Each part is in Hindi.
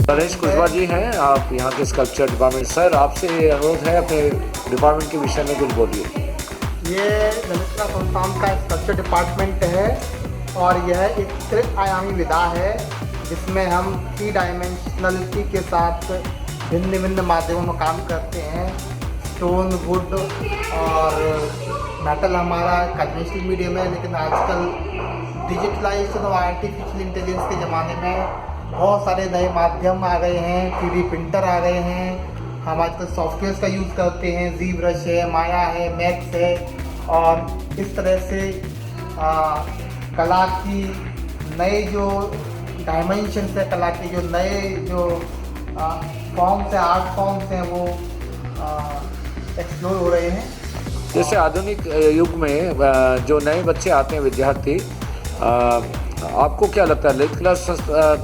गणेश कुशवाहा जी हैं, आप यहाँ के स्कल्पचर डिपार्टमेंट। सर, आपसे अनुरोध है, अपने डिपार्टमेंट के विषय में कुछ बोलिए। ये ललिता संस्थान का स्कल्पचर डिपार्टमेंट है और यह एक त्रिआयामी विधा है जिसमें हम 3 डायमेंशनलिटी के साथ भिन्न भिन्न माध्यमों में काम करते हैं। स्टोन, वुड और मेटल हमारा कन्वेंशनल मीडियम है, लेकिन आजकल डिजिटलाइजेशन और आर्टिफिशियल इंटेलिजेंस के ज़माने में बहुत सारे नए माध्यम आ गए हैं। 3D प्रिंटर आ गए हैं। हम आजकल सॉफ्टवेयर्स का यूज़ करते हैं, जी ब्रश है, माया है, मैक्स है और इस तरह से कला की नए जो डायमेंशंस है, कला के जो नए जो फॉर्म्स है, आर्ट फॉर्म्स हैं, वो एक्सप्लोर हो रहे हैं। जैसे आधुनिक युग में जो नए बच्चे आते हैं, विद्यार्थी, आपको क्या लगता है? ललित कला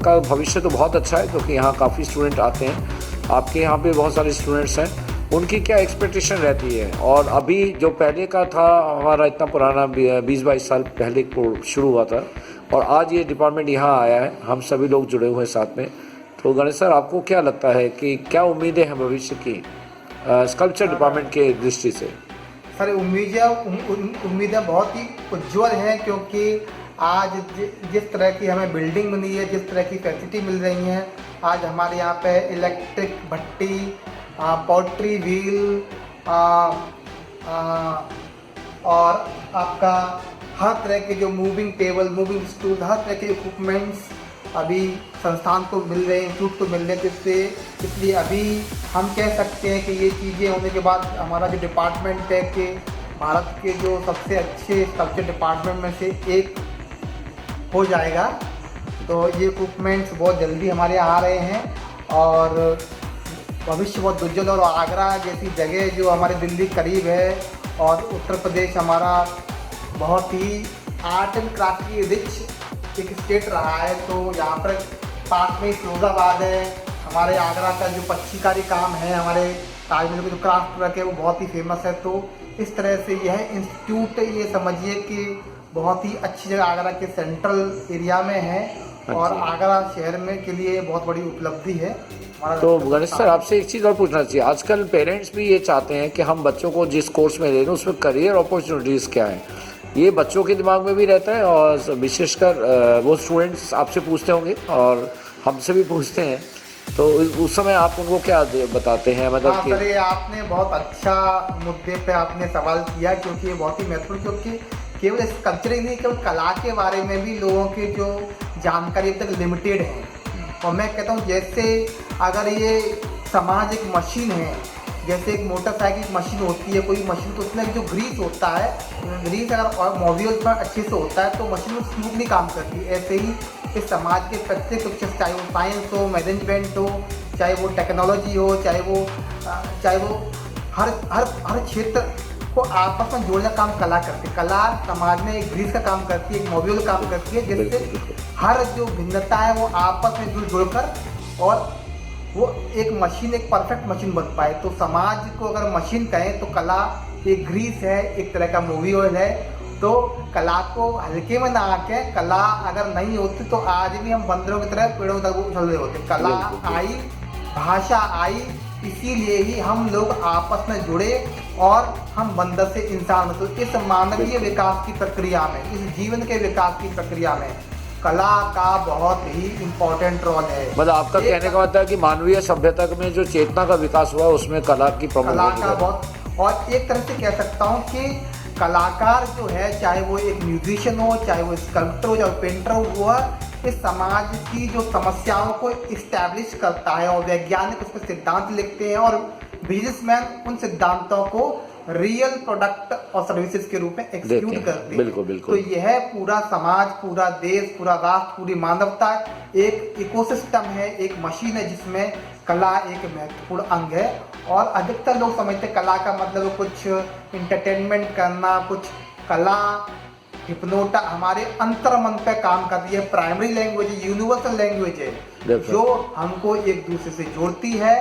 का भविष्य तो बहुत अच्छा है, क्योंकि यहाँ काफ़ी स्टूडेंट आते हैं। आपके यहाँ पे बहुत सारे स्टूडेंट्स हैं, उनकी क्या एक्सपेक्टेशन रहती है? और अभी जो पहले का था, हमारा इतना पुराना 20-22 साल पहले को शुरू हुआ था, और आज ये डिपार्टमेंट यहाँ आया है, हम सभी लोग जुड़े हुए हैं साथ में। तो गणेश सर, आपको क्या लगता है कि क्या उम्मीदें हैं भविष्य की स्कल्पचर डिपार्टमेंट के दृष्टि से? सर, उम्मीदें बहुत ही उज्ज्वल हैं, क्योंकि आज जिस तरह की हमें बिल्डिंग मिली है, जिस तरह की फैसिलिटी मिल रही हैं, आज हमारे यहाँ पे इलेक्ट्रिक भट्टी, पॉटरी व्हील और आपका हर तरह के जो मूविंग टेबल, मूविंग स्टूल, हर तरह के इक्विपमेंट्स अभी संस्थान को मिल रहे हैं, इंस्टीट्यूट को मिल रहे हैं। जिससे इसलिए अभी हम कह सकते हैं कि ये चीज़ें होने के बाद हमारा जो डिपार्टमेंट है कि भारत के जो सबसे अच्छे स्कल्पचर डिपार्टमेंट में से एक हो जाएगा। तो ये इक्विपमेंट्स बहुत जल्दी हमारे यहाँ आ रहे हैं और भविष्य बहुत उज्जवल। और आगरा जैसी जगह जो हमारे दिल्ली करीब है और उत्तर प्रदेश हमारा बहुत ही आर्ट एंड क्राफ्ट की रिच एक स्टेट रहा है, तो यहाँ पर पास में फिरोजाबाद है। हमारे आगरा का जो पच्चीकारी काम है, हमारे ताजमहल का जो क्राफ्ट वर्क है, वो बहुत ही फेमस है। तो इस तरह से यह इंस्टीट्यूट, ये समझिए कि बहुत ही अच्छी जगह आगरा के सेंट्रल एरिया में है और आगरा शहर में के लिए बहुत बड़ी उपलब्धि है। तो गणेश सर, आपसे एक चीज़ और पूछना चाहिए। आजकल पेरेंट्स भी ये चाहते हैं कि हम बच्चों को जिस कोर्स में ले रहे हैं उसमें करियर अपॉर्चुनिटीज़ क्या है, ये बच्चों के दिमाग में भी रहता है। और विशेषकर वो स्टूडेंट्स आपसे पूछते होंगे और हमसे भी पूछते हैं, तो उस समय आप उनको क्या बताते हैं? मतलब कि सर, आपने बहुत अच्छा मुद्दे पे आपने सवाल किया, क्योंकि ये बहुत ही महत्वपूर्ण, क्योंकि केवल स्कल्पचर ही नहीं, केवल कला के बारे में भी लोगों की जो जानकारी अब तक लिमिटेड है। और मैं कहता हूँ, जैसे अगर ये समाज एक मशीन है, जैसे एक मोटरसाइकिल की मशीन होती है, कोई मशीन, तो उसमें जो ग्रीस होता है, ग्रीस अगर मोबिल पर अच्छे से होता है तो मशीन स्मूथली काम करती है। ऐसे ही इस समाज के प्रत्येक क्षेत्र, चाहे वो साइंस हो, मैनेजमेंट हो, चाहे वो टेक्नोलॉजी हो, चाहे वो हर क्षेत्र को आपस में जोड़ने का काम कला करती है। कला समाज में एक ग्रीस का काम करती है, एक मोबिल का काम करती है, जिससे हर जो भिन्नता है वो आपस में जुड़कर और वो एक मशीन, एक परफेक्ट मशीन बन पाए। तो समाज को अगर मशीन कहें तो कला एक ग्रीस है, एक तरह का मूवी ऑयल है। तो कला को हल्के में ना आके, कला अगर नहीं होती तो आज भी हम बंदरों की तरह पेड़ों तक उछल रहे होते। कला आई, भाषा आई, इसीलिए ही हम लोग आपस में जुड़े और हम बंदर से इंसान। तो इस मानवीय विकास की प्रक्रिया में, इस जीवन के विकास की प्रक्रिया में कला का बहुत ही इम्पोर्टेंट रोल है। मतलब आपका कहने का मतलब है कि मानवीय सभ्यता में जो चेतना का विकास हुआ है उसमें कला की प्रमुख कला का बहुत, और एक तरह से कह सकता हूँ कि कलाकार जो है, चाहे वो एक म्यूजिशियन हो, चाहे वो स्कल्पटर हो, चाहे पेंटर हो, वो इस समाज की जो समस्याओं को इस्टेब्लिश करता है और वैज्ञानिक उस पर सिद्धांत लिखते हैं और बिजनेसमैन उन सिद्धांतों को रियल प्रोडक्ट और सर्विसेज के रूप में एक्सिक्यूट करते हैं। बिल्कुल बिल्कुल। तो यह पूरा समाज, पूरा देश, पूरा राष्ट्र, पूरी मानवता एक इकोसिस्टम है, एक मशीन है जिसमें कला एक महत्वपूर्ण अंग है। और अधिकतर लोग समझते कला का मतलब कुछ इंटरटेनमेंट करना, कुछ कला हिप्नोटा हमारे अंतर मन पे काम करती है। प्राइमरी लैंग्वेज, यूनिवर्सल लैंग्वेज है जो हमको एक दूसरे से जोड़ती है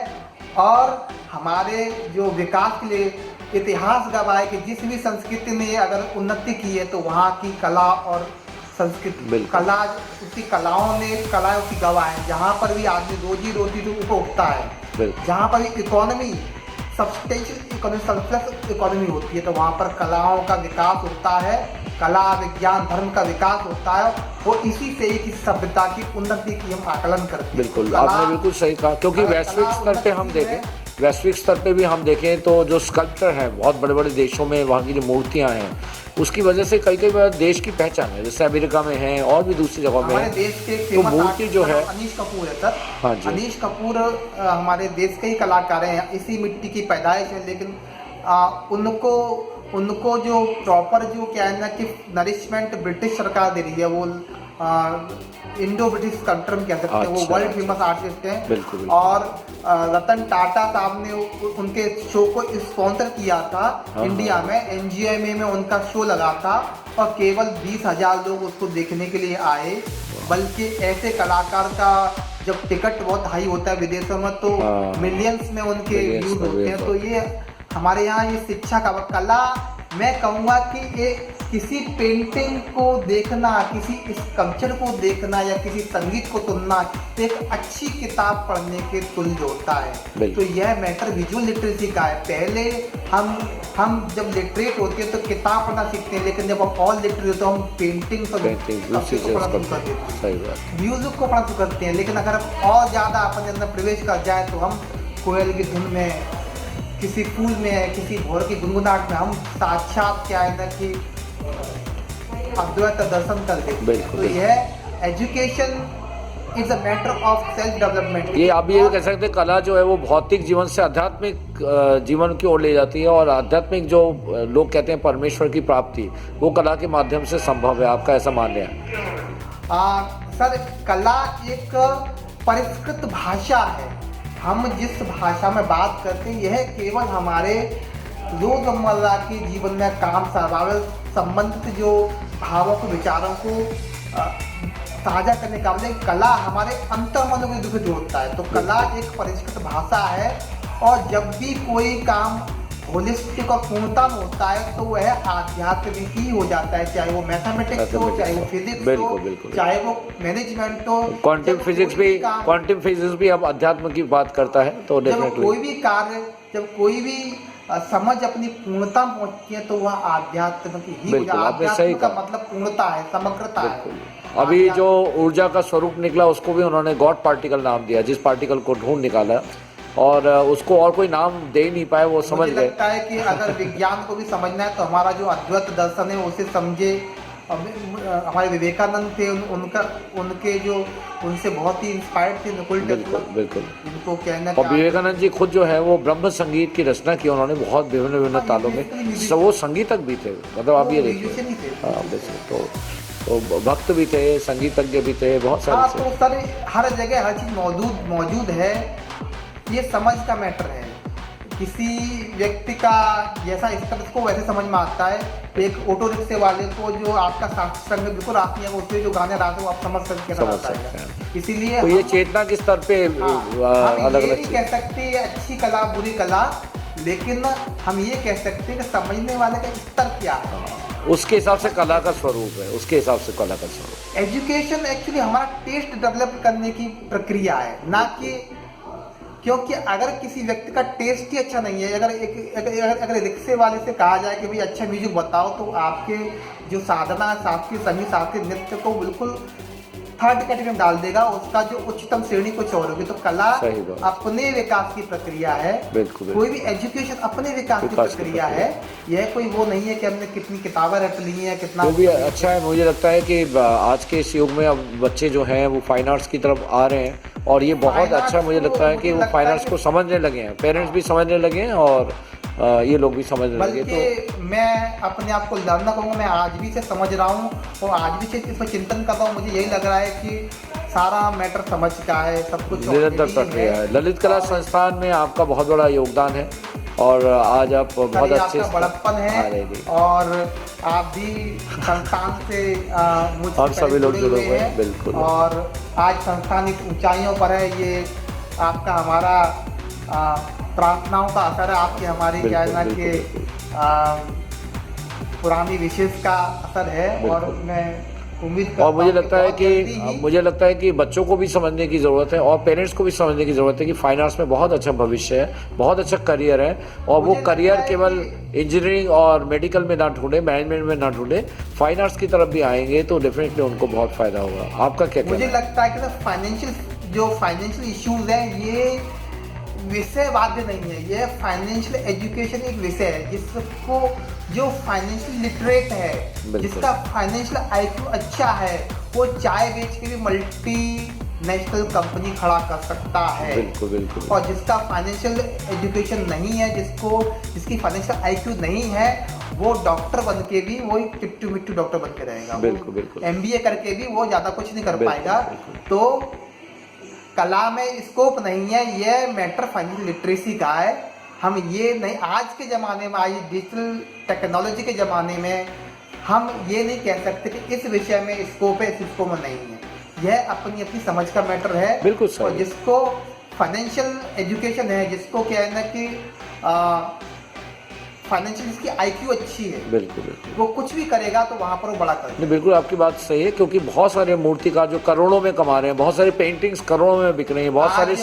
और हमारे जो विकास के लिए इतिहास गवाह है कि जिस भी संस्कृति ने अगर उन्नति की है तो वहाँ की कला और संस्कृति बिल्कुल। कला, उसकी कलाओं ने कलाएं उसकी गवाह हैं। जहाँ पर भी आदमी रोजी रोटी जो ऊपर उठता है, बिल्कुल जहाँ पर भी economy substantial economy surplus economy होती है, तो वहाँ पर कलाओं का विकास होता है, कला विज्ञान धर्म का विकास होता है। और इसी से ही किसी सभ्यता की उन्नति की हम आकलन करते हैं। बिल्कुल, कला- आपने बिल्कुल सही कहा, क्योंकि अगर वैश्विक कला स्तर पे हम उन्नति है- देखें, वैश्विक स्तर पे भी हम देखें तो जो स्कल्पचर है बहुत बड़े बड़े देशों में, वहाँ की जो मूर्तियाँ हैं उसकी वजह से कई कई बार देश की पहचान है, जैसे अमेरिका में है और भी दूसरी जगहों में हमारे है। देश के तो फेमस मूर्ति आर्टिस्ट जो है, अनीश कपूर है सर। हाँ जी। अनीश कपूर हमारे देश के ही कलाकार हैं, इसी मिट्टी की पैदाइश है, लेकिन उनको जो प्रॉपर जो क्या है ना कि नरिशमेंट ब्रिटिश सरकार दे रही है, वो इंडो ब्रिटिश स्कल्पचर कह सकते हैं। वो अच्छा, वर्ल्ड अच्छा। फेमस आर्टिस्ट हैं। बिल्कुल, बिल्कुल। और रतन टाटा साहब ने उनके शो को स्पॉन्सर किया था हाँ, इंडिया में, एनजीएमए में उनका शो लगा था, और केवल 20,000 लोग उसको देखने के लिए आए। बल्कि ऐसे कलाकार का जब टिकट बहुत हाई होता है विदेशों में, तो हाँ। मिलियंस में उनके मिलियंस व्यूज में होते हैं। views तो ये हमारे यहाँ ये शिक्षा का कला, मैं कहूँगा कि ये किसी पेंटिंग को देखना, किसी स्कल्पचर को देखना या किसी संगीत को सुनना एक अच्छी किताब पढ़ने के तुल्य होता है। तो यह मैटर विजुअल लिटरेसी का है। पहले हम जब लिटरेट होते हैं तो किताब पढ़ना सीखते हैं, लेकिन जब हम ऑल लिटरेट होते हैं तो हम पेंटिंग को पढ़ना शुरू कर देते हैं, सही बात, म्यूजिक को पढ़ना शुरू करते हैं। लेकिन अगर हम और ज़्यादा अपने अंदर प्रवेश कर जाए तो हम कोयल की धुन में, किसी फूल में, किसी भौर की गुनगुनाहट में हम साक्षात क्या है ना कि अद्वैत दर्शन कर देते हैं। बिल्कुल, तो यह education is a matter of self development. ये आप ये कह सकते हैं कला जो है वो भौतिक जीवन से आध्यात्मिक जीवन की ओर ले जाती है, और आध्यात्मिक जो लोग कहते हैं परमेश्वर की प्राप्ति, वो कला के माध्यम से संभव है। आपका ऐसा मानना है? सर, कला एक परिष्कृत भाषा है। हम जिस भाषा में बात करते हैं यह केवल हमारे रोजमर्रा के जीवन में काम सर्वाइवल संबंधित जो भावों को, विचारों को साझा करने का, मतलब कला हमारे अंतर्मनों के दुख जोड़ता है। तो कला एक परिष्कृत भाषा है, और जब भी कोई काम होलिस्टिक और पूर्णता में होता है तो वह आध्यात्मिक ही हो जाता है, चाहे वो मैथमेटिक्स हो, चाहे वो फिजिक्स हो, चाहे वो मैनेजमेंट हो। क्वांटम फिजिक्स भी अब अध्यात्म की बात करता है। तो जब कोई भी कार्य, जब कोई भी समझ अपनी पूर्णता में पहुंचती है तो वह आध्यात्म की ही हो जाता है। आध्यात्म का मतलब पूर्णता है, समग्रता है। अभी जो ऊर्जा का स्वरूप निकला उसको भी उन्होंने गॉड पार्टिकल नाम दिया, जिस पार्टिकल को ढूंढ निकाला, और उसको और कोई नाम दे ही नहीं पाए, वो समझ गए। मुझे लगता है कि अगर विज्ञान को भी समझना है तो हमारा जो अद्वैत दर्शन है उसे समझे। हमारे विवेकानंद थे, उनसे बहुत ही इंस्पायर्ड थे नकुल टेस्ला। बिल्कुल। इनको कहना, और विवेकानंद जी खुद जो है वो ब्रह्म संगीत की रचना की उन्होंने, बहुत विभिन्न विभिन्न तालों में, वो संगीतक भी थे। मतलब आप ये देखिए, हाँ, तो भक्त भी थे, संगीतज्ञ भी थे, बहुत सारे। हाँ, तो सर हर जगह हर चीज़ मौजूद है। ये समझ का मैटर है। किसी व्यक्ति का जैसा स्तर उसको वैसे समझ में आता है। एक ऑटो रिक्शे वाले को जो आपका शास्त्र संगीत बिल्कुल आती है, उससे जो गाने रात वो आप समझ सकते हैं। इसीलिए तो ये चेतना के स्तर पे अलग अलग कह सकते हैं अच्छी कला बुरी कला, लेकिन हम ये कह सकते हैं कि समझने वाले का स्तर क्या है, उसके हिसाब से कला का स्वरूप है, उसके हिसाब से कला का स्वरूप। एजुकेशन एक्चुअली हमारा टेस्ट डेवलप करने की प्रक्रिया है, ना कि, क्योंकि अगर किसी व्यक्ति का टेस्ट ही अच्छा नहीं है, अगर रिक्शे वाले से कहा जाए कि भाई अच्छा म्यूजिक बताओ, तो आपके जो साधना, शास्त्रीय संगीत, शास्त्रीय नृत्य को बिल्कुल थर्ड कैटेगरी में डाल देगा, उसका जो उच्चतम श्रेणी कुछ और होगी। तो कला अपने विकास की प्रक्रिया है। बिल्कुल। कोई भी एजुकेशन अपने विकास की प्रक्रिया है। यह कोई वो नहीं है कि हमने कितनी किताबें रट ली हैं, कितना। तो भी अच्छा है, मुझे लगता है कि आज के इस युग में अब बच्चे जो हैं वो फाइन आर्ट्स की तरफ आ रहे हैं, और ये बहुत अच्छा मुझे लगता है कि वो फाइन आर्ट्स को समझने लगे हैं, पेरेंट्स भी समझने लगे हैं, और ये लोग भी समझने लगे। तो मैं अपने आप को लड़ना कहूँगा, मैं आज भी से समझ रहा हूँ और आज भी से इस पर चिंतन कर रहा हूँ। मुझे यही लग रहा है कि सारा मैटर समझ का है, सब कुछ निरंतर प्रक्रिया है। ललित कला संस्थान में आपका बहुत बड़ा योगदान है, और आज आप बहुत अच्छे बड़प्पन है, और आप भी संस्थान से हम सभी लोग जुड़े हुए हैं। बिल्कुल। और आज संस्थान इस ऊंचाइयों पर है, ये आपका हमारा प्रार्थनाओं का असर है, आपकी हमारी क्या है ना कि पुरानी विशेष का असर है। और मैं उम्मीद करता और मुझे हूँ कि लगता है बहुत जल्दी कि ही- मुझे लगता है कि बच्चों को भी समझने की ज़रूरत है और पेरेंट्स को भी समझने की ज़रूरत है कि फाइन आर्ट्स में बहुत अच्छा भविष्य है, बहुत अच्छा करियर है और वो मुझे लगता करियर है केवल कि- इंजीनियरिंग और मेडिकल में ना ढूंढे, मैनेजमेंट में ना ढूंढे, फाइन आर्ट्स की तरफ भी आएंगे तो डेफिनेटली उनको बहुत फ़ायदा होगा। आपका क्या कहना मुझे है? लगता है कि फाइनेंशियल इश्यूज हैं, ये विषय वाद्य नहीं है। ये फाइनेंशियल एजुकेशन एक विषय है जिसको जो फाइनेंशियल लिटरेट है, बिल्कुल। जिसका फाइनेंशियल आईक्यू अच्छा है, वो चाय बेच के भी मल्टी नेशनल कंपनी खड़ा कर सकता है। बिल्कुल बिल्कुल। और जिसका फाइनेंशियल एजुकेशन नहीं है, जिसकी फाइनेंशियल आईक्यू नहीं है, वो डॉक्टर बन के भी वो एक टिट्टू मिट्टू डॉक्टर बन के रहेगा। बिल्कुल बिल्कुल। एमबीए करके भी वो ज़्यादा कुछ नहीं कर बिल्कुल, पाएगा। बिल्कुल। तो कला में स्कोप नहीं है, ये मैटर फाइनेंशियल लिटरेसी का है। हम ये नहीं, आज के ज़माने में, आज डिजिटल टेक्नोलॉजी के ज़माने में हम ये नहीं कह सकते कि इस विषय में स्कोप है, इस स्कोप में नहीं है। यह अपनी अपनी समझ का मैटर है। बिल्कुल सही। और जिसको फाइनेंशियल एजुकेशन है, जिसको क्या है ना कि फाइनेंशियल इसकी आईक्यू अच्छी है, बिल्कुल बिल्कुल। वो कुछ भी करेगा तो वहाँ पर वो बड़ा करेगा। नहीं, बिल्कुल आपकी बात सही है क्योंकि बहुत सारे मूर्तिकार जो करोड़ों में कमा रहे हैं, बहुत सारे पेंटिंग्स करोड़ों में बिक रही हैं, बहुत सारे आज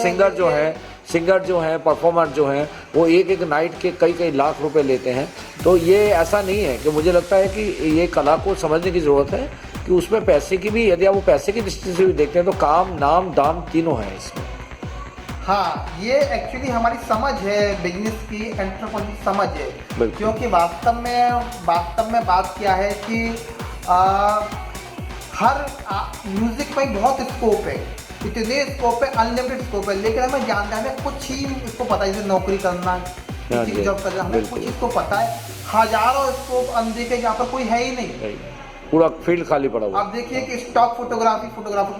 सिंगर जो हैं परफॉर्मर जो हैं वो एक एक नाइट के कई कई लाख रुपए लेते हैं। तो ये ऐसा नहीं है कि मुझे लगता है कि ये कला को समझने की ज़रूरत है कि उसमें पैसे की भी, यदि आप वो पैसे की दृष्टि से भी देखते हैं तो काम नाम दाम तीनों हैं इसमें। हाँ, ये एक्चुअली हमारी समझ है, बिजनेस की, एंटरप्रेन्योरशिप समझ है। बिल्कुल। क्योंकि वास्तव में बात क्या है कि हर म्यूजिक में बहुत स्कोप है, इतने स्कोप है, अनलिमिटेड स्कोप है, लेकिन हमें जानना है, हमें कुछ ही इसको पता है, जैसे नौकरी करना, किसी जॉब करना, हमें कुछ इसको पता है। हजारों स्कोप अनदेखे जहाँ पर कोई है ही नहीं। पूरा फील्ड खाली पड़ा हुआ। आप देखिए कि स्टॉक फोटोग्राफी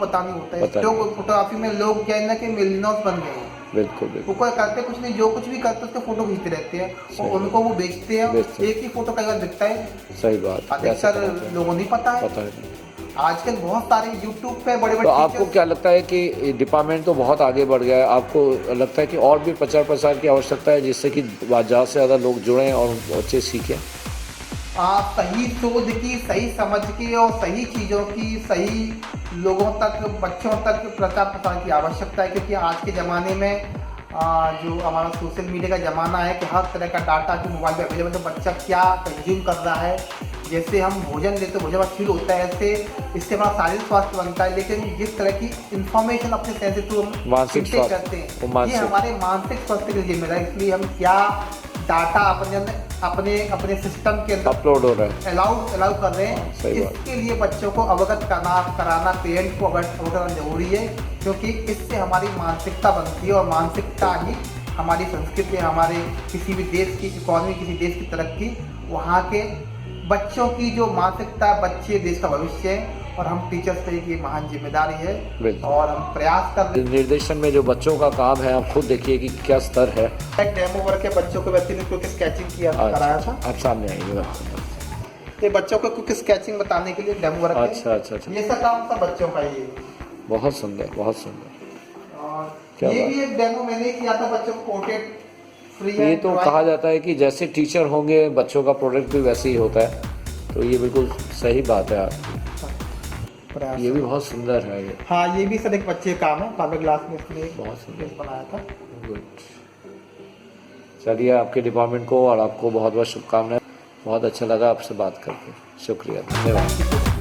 पता नहीं होता है। पता स्टॉक नहीं। फोटोग्राफी में लोग क्या है ना कि मिलियनर्स बन गए हैं। बिल्कुल वो बिल्कुल। कोई करते कुछ नहीं, जो कुछ भी करते उसके फोटो खींचते रहते हैं सही और उनको वो बेचते हैं। बेचते हैं। एक ही फोटो कई बार दिखता है, सही बात। अधिकतर लोगों नहीं पता है। पता है। आजकल बहुत सारे यूट्यूब पे बड़े तो बड़े आपको क्या लगता है कि डिपार्टमेंट तो बहुत आगे बढ़ गया है, आपको लगता है कि और भी प्रचार प्रसार की आवश्यकता है जिससे कि ज़्यादा से ज़्यादा लोग जुड़ें और अच्छे सीखें? सही शोध की, सही समझ की और सही चीज़ों की सही लोगों तक, बच्चों तक प्रचार प्रसार की आवश्यकता है। क्योंकि आज के ज़माने में जो हमारा सोशल मीडिया का ज़माना है कि हर तरह का डाटा जो मोबाइल पे अवेलेबल है, बच्चा क्या कंज्यूम कर रहा है। जैसे हम भोजन लेते भोजन में फील होता है, ऐसे इससे हमारा शारीरिक स्वास्थ्य बनता है। लेकिन जिस तरह की इंफॉर्मेशन अपने सेंस से थ्रू मानसिक स्वास्थ्य करते हैं, मानसिक। ये हमारे मानसिक स्वास्थ्य के लिए जिम्मेदार है। इसलिए हम क्या डाटा अपने सिस्टम के अंदर अपलोड हो रहा है। अलाउ कर रहे हैं, सही बात। इसके लिए बच्चों को अवगत कराना पेरेंट्स को अवगत कराना जरूरी है। क्योंकि इससे हमारी मानसिकता बनती है और मानसिकता ही हमारी संस्कृति, हमारे किसी भी देश की इकोनॉमी, किसी देश की तरक्की, वहाँ के बच्चों की जो मानसिकता, बच्चे देश का भविष्य है। और हम टीचर्स पे की महान जिम्मेदारी है बिल्कुल। और हम प्रयास कर रहे हैं। निर्देशन में जो बच्चों का काम है आप खुद देखिए कि क्या स्तर है। एक डेमो वर्क है, बच्चों को बच्चे ने क्योंकि स्केचिंग किया कराया था। आप सामने आइए। ये बच्चों को क्योंकि स्केचिंग बताने के लिए डेमो वर्क है। अच्छा अच्छा अच्छा। ये सब काम सब बच्चों का ही है। बहुत सुंदर, बहुत सुंदर। और क्या ये बात। भी एक डेमो मैंने किया था, बच्चों को पोर्ट्रेट फ्री तो ये तो कहा जाता है कि जैसे टीचर होंगे बच्चों का प्रोडक्ट भी वैसे ही होता है, तो ये बिल्कुल सही बात है आपकी। ये भी बहुत सुंदर है ये। हाँ, ये भी सर एक बच्चे का काम है, फाइबर ग्लास में इसने बहुत सुंदर बनाया था। गुड। चलिए आपके डिपार्टमेंट को और आपको बहुत बहुत शुभकामनाएं। बहुत अच्छा लगा आपसे बात करके। शुक्रिया, धन्यवाद।